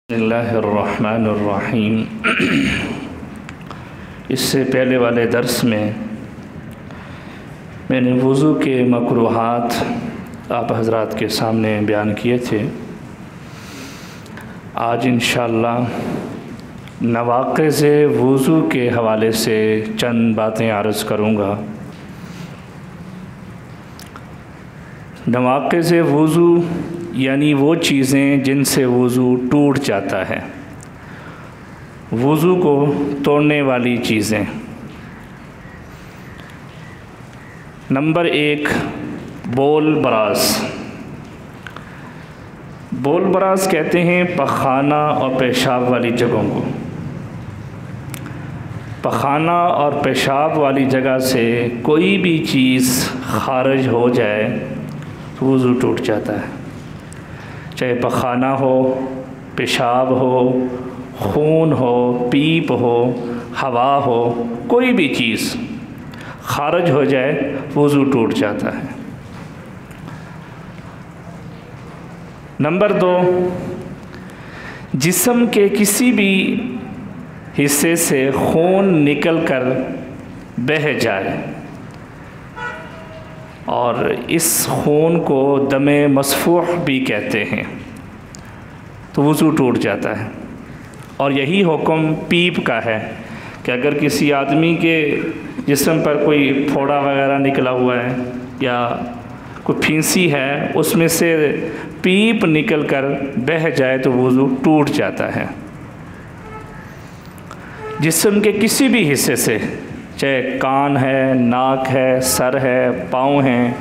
बिस्मिल्लाहिर्रहमानिर्रहीम। इससे पहले वाले दर्स में मैंने वज़ू के मकरूहात आप हज़रात के सामने बयान किए थे। आज इंशाअल्लाह नवाक़िज़ वज़ू के हवाले से चंद बातें अर्ज़ करूँगा। नवाक़िज़ वज़ू यानी वो चीज़ें जिनसे वज़ू टूट जाता है, वज़ू को तोड़ने वाली चीज़ें। नंबर 1, बोल बरास। बोल बरास कहते हैं पखाना और पेशाब वाली जगहों को। पखाना और पेशाब वाली जगह से कोई भी चीज़ खारिज हो जाए तो वज़ू टूट जाता है। चाहे पखाना हो, पेशाब हो, खून हो, पीप हो, हवा हो, कोई भी चीज़ खारिज हो जाए वज़ू टूट जाता है। नंबर 2, जिस्म के किसी भी हिस्से से खून निकल कर बह जाए और इस खून को दमे मसफूह भी कहते हैं, तो वज़ू टूट जाता है। और यही हुक्म पीप का है कि अगर किसी आदमी के जिस्म पर कोई फोड़ा वगैरह निकला हुआ है या कोई फींसी है, उसमें से पीप निकल कर बह जाए तो वज़ू टूट जाता है। जिस्म के किसी भी हिस्से से, चाहे कान है, नाक है, सर है, पाँव हैं,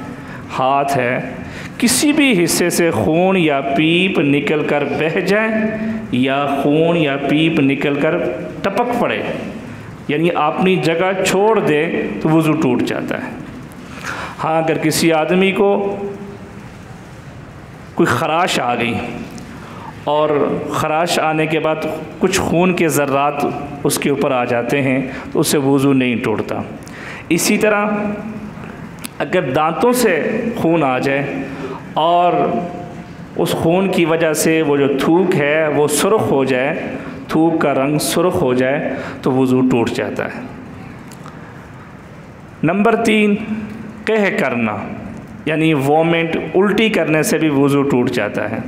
हाथ है, किसी भी हिस्से से खून या पीप निकल कर बह जाए या खून या पीप निकल कर टपक पड़े, यानी अपनी जगह छोड़ दे तो वज़ू टूट जाता है। हाँ, अगर किसी आदमी को कोई ख़राश आ गई और ख़राश आने के बाद कुछ खून के ज़र्रात उसके ऊपर आ जाते हैं तो उससे वज़ू नहीं टूटता। इसी तरह अगर दांतों से खून आ जाए और उस खून की वजह से वो जो थूक है वो सुर्ख़ हो जाए, थूक का रंग सुर्ख़ हो जाए तो वज़ू टूट जाता है। नंबर 3, कह करना यानी वोमिट, उल्टी करने से भी वज़ू टूट जाता है,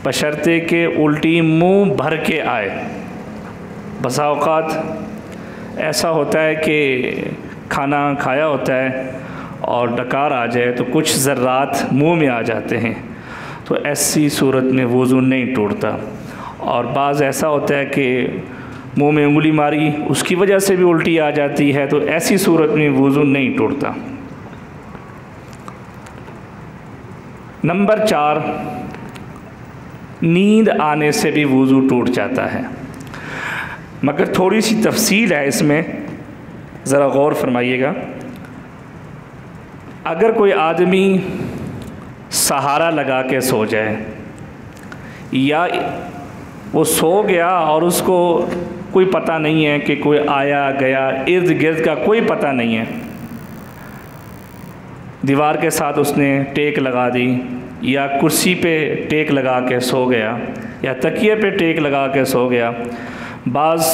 बशर्ते कि उल्टी मुंह भर के आए। बसा औक़ात ऐसा होता है कि खाना खाया होता है और डकार आ जाए तो कुछ ज़र्रात मुंह में आ जाते हैं, तो ऐसी सूरत में वज़ू नहीं टूटता। और बाज़ ऐसा होता है कि मुंह में उंगली मारी, उसकी वजह से भी उल्टी आ जाती है, तो ऐसी सूरत में वज़ू नहीं टूटता। नंबर 4, नींद आने से भी वज़ू टूट जाता है, मगर थोड़ी सी तफसील है इसमें, ज़रा गौर फरमाइएगा। अगर कोई आदमी सहारा लगा के सो जाए या वो सो गया और उसको कोई पता नहीं है कि कोई आया गया, इर्द गिर्द का कोई पता नहीं है, दीवार के साथ उसने टेक लगा दी या कुर्सी पे टेक लगा के सो गया या तकिए पे टेक लगा के सो गया। बाज़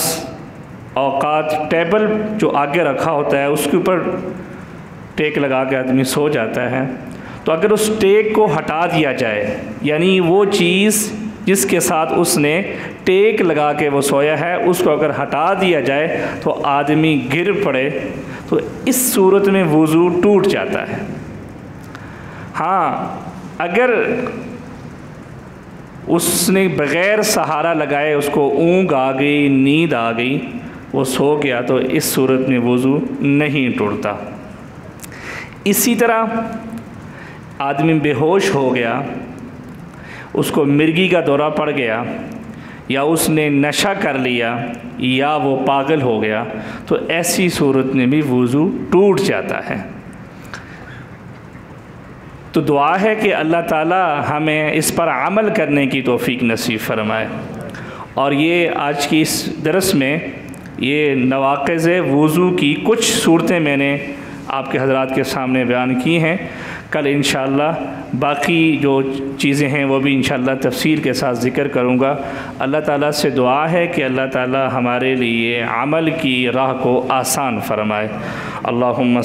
औक़ात टेबल जो आगे रखा होता है उसके ऊपर टेक लगा के आदमी सो जाता है, तो अगर उस टेक को हटा दिया जाए, यानी वो चीज़ जिसके साथ उसने टेक लगा के वो सोया है उसको अगर हटा दिया जाए तो आदमी गिर पड़े, तो इस सूरत में वज़ू टूट जाता है। हाँ, अगर उसने बग़ैर सहारा लगाए उसको ऊँघ आ गई, नींद आ गई, वो सो गया, तो इस सूरत में वज़ू नहीं टूटता। इसी तरह आदमी बेहोश हो गया, उसको मिर्गी का दौरा पड़ गया या उसने नशा कर लिया या वो पागल हो गया, तो ऐसी सूरत में भी वज़ू टूट जाता है। तो दुआ है कि अल्लाह ताला हमें इस पर अमल करने की तौफ़ीक नसीब फरमाए। और ये आज की इस दरस में ये नवाक़िज़ वज़ू की कुछ सूरतें मैंने आपके हज़रात के सामने बयान की हैं कल इंशाअल्लाह बाकी जो चीज़ें हैं वो भी इंशाअल्लाह तफसील के साथ ज़िक्र करूँगा। अल्लाह ताला से दुआ है कि अल्लाह ताला हमारे लिए अमल की राह को आसान फरमाए। अल्लाहुम्मा